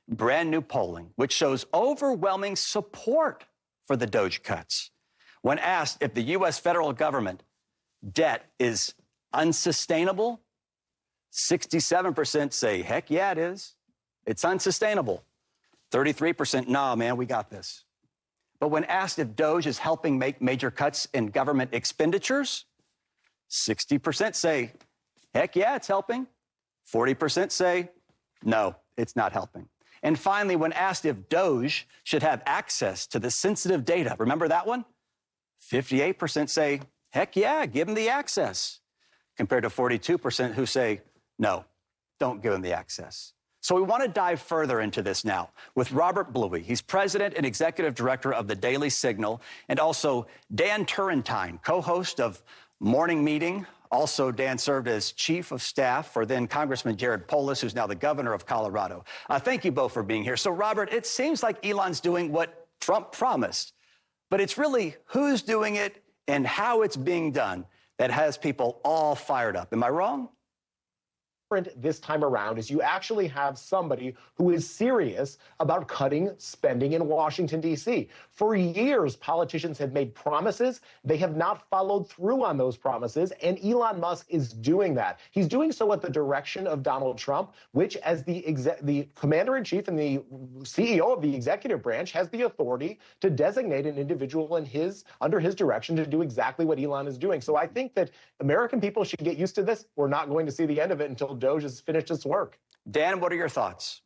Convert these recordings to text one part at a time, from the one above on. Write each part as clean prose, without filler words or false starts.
brand new polling, which shows overwhelming support for the DOGE cuts. When asked if the U.S. federal government debt is unsustainable, 67% say, heck yeah, it is. It's unsustainable. 33%, nah, man, we got this. But when asked if DOGE is helping make major cuts in government expenditures, 60% say, heck yeah, it's helping. 40% say, no, it's not helping. And finally, when asked if DOGE should have access to the sensitive data, remember that one? 58% say, heck yeah, give them the access, compared to 42% who say, no, don't give them the access. So we want to dive further into this now with Robert Bluey. He's president and executive director of the Daily Signal, and also Dan Turrentine, co-host of Morning Meeting. Also, Dan served as chief of staff for then Congressman Jared Polis, who's now the governor of Colorado. Thank you both for being here. So, Robert, it seems like Elon's doing what Trump promised, but it's really who's doing it and how it's being done that has people all fired up. Am I wrong? This time around is you actually have somebody who is serious about cutting spending in Washington, D.C. For years, politicians have made promises. They have not followed through on those promises, and Elon Musk is doing that. He's doing so at the direction of Donald Trump, which, as the commander-in-chief and the CEO of the executive branch, has the authority to designate an individual under his direction to do exactly what Elon is doing. So I think that American people should get used to this. We're not going to see the end of it until DOGE has finished its work. Dan, what are your thoughts?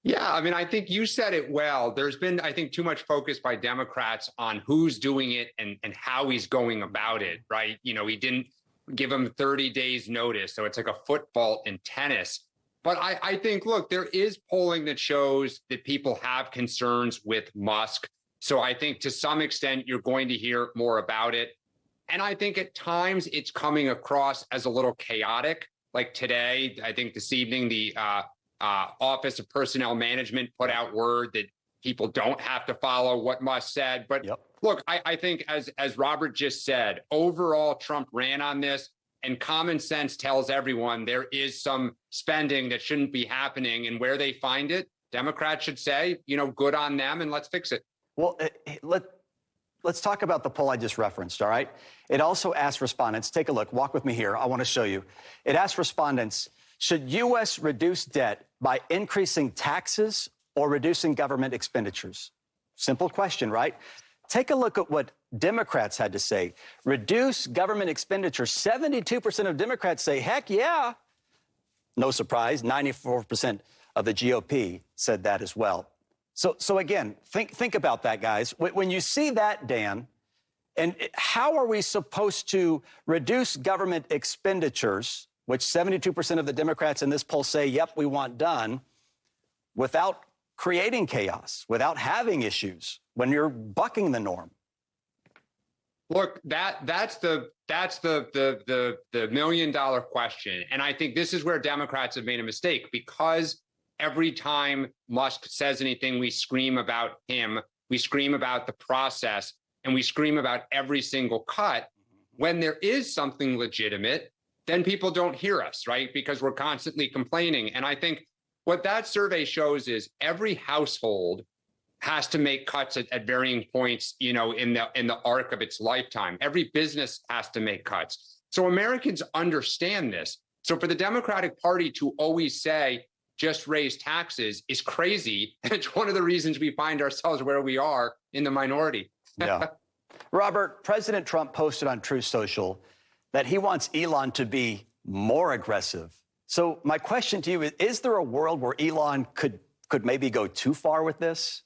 Yeah, I mean, I think you said it well. There's been, I think, too much focus by Democrats on who's doing it and how he's going about it, right? You know, he didn't give him 30 days notice, so it's like a foot fault in tennis. But I think, look, there is polling that shows that people have concerns with Musk. So I think to some extent, you're going to hear more about it. And I think at times it's coming across as a little chaotic. Like today, I think this evening, the Office of Personnel Management put out word that people don't have to follow what Musk said. But look, I think as Robert just said, overall, Trump ran on this, and common sense tells everyone there is some spending that shouldn't be happening. And where they find it, Democrats should say, you know, good on them and let's fix it. Well, let's talk about the poll I just referenced, all right? It also asked respondents, take a look, walk with me here, I want to show you. It asked respondents, should U.S. reduce debt by increasing taxes or reducing government expenditures? Simple question, right? Take a look at what Democrats had to say. Reduce government expenditures. 72% of Democrats say, heck yeah. No surprise, 94% of the GOP said that as well. So again, think about that, guys. When you see that, Dan, and how are we supposed to reduce government expenditures, which 72% of the Democrats in this poll say, yep, we want done, without creating chaos, without having issues, when you're bucking the norm? Look, that's the $1 million question. And I think this is where Democrats have made a mistake, because every time Musk says anything, we scream about him, we scream about the process, and we scream about every single cut. When there is something legitimate, then people don't hear us, right? Because we're constantly complaining. And I think what that survey shows is every household has to make cuts at varying points, you know, in the arc of its lifetime. Every business has to make cuts. So Americans understand this. So for the Democratic Party to always say, just raise taxes is crazy. And it's one of the reasons we find ourselves where we are in the minority. Yeah. Robert, President Trump posted on Truth Social that he wants Elon to be more aggressive. So my question to you is there a world where Elon could maybe go too far with this?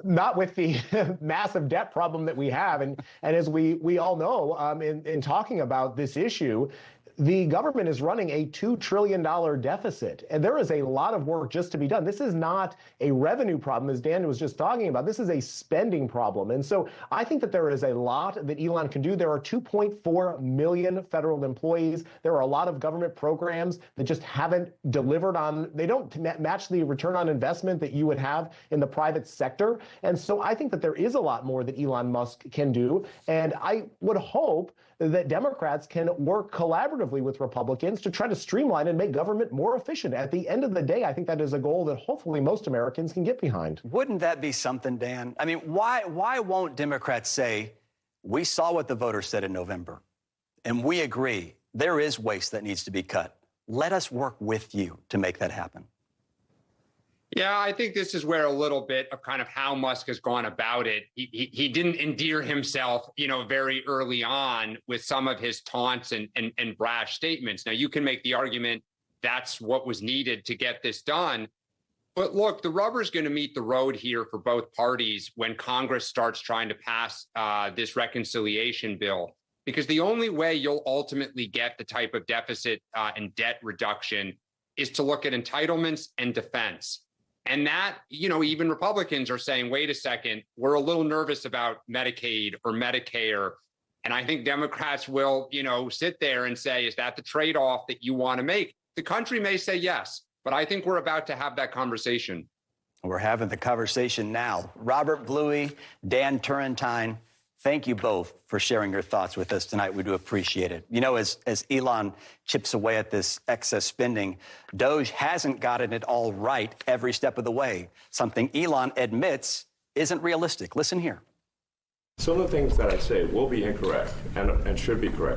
Not with the massive debt problem that we have. And as we all know, in talking about this issue, the government is running a $2 trillion deficit, and there is a lot of work just to be done. This is not a revenue problem, as Dan was just talking about. This is a spending problem. And so I think that there is a lot that Elon can do. There are 2.4 million federal employees. There are a lot of government programs that just haven't delivered on, they don't match the return on investment that you would have in the private sector. And so I think that there is a lot more that Elon Musk can do. And I would hope that Democrats can work collaboratively collaboratively with Republicans to try to streamline and make government more efficient. At the end of the day, I think that is a goal that hopefully most Americans can get behind. Wouldn't that be something, Dan? I mean, why won't Democrats say, we saw what the voters said in November, and we agree there is waste that needs to be cut. Let us work with you to make that happen. Yeah, I think this is where a little bit of kind of how Musk has gone about it. He didn't endear himself, very early on with some of his taunts and brash statements. Now, you can make the argument that's what was needed to get this done. But look, the rubber's going to meet the road here for both parties when Congress starts trying to pass this reconciliation bill, because the only way you'll ultimately get the type of deficit and debt reduction is to look at entitlements and defense. And that, even Republicans are saying, wait a second, we're a little nervous about Medicaid or Medicare. And I think Democrats will, sit there and say, is that the trade-off that you want to make? The country may say yes, but I think we're about to have that conversation. We're having the conversation now. Robert Bluey, Dan Turrentine, thank you both for sharing your thoughts with us tonight. We do appreciate it. As Elon chips away at this excess spending, DOGE hasn't gotten it all right every step of the way, something Elon admits isn't realistic. Listen here. Some of the things that I say will be incorrect and should be correct.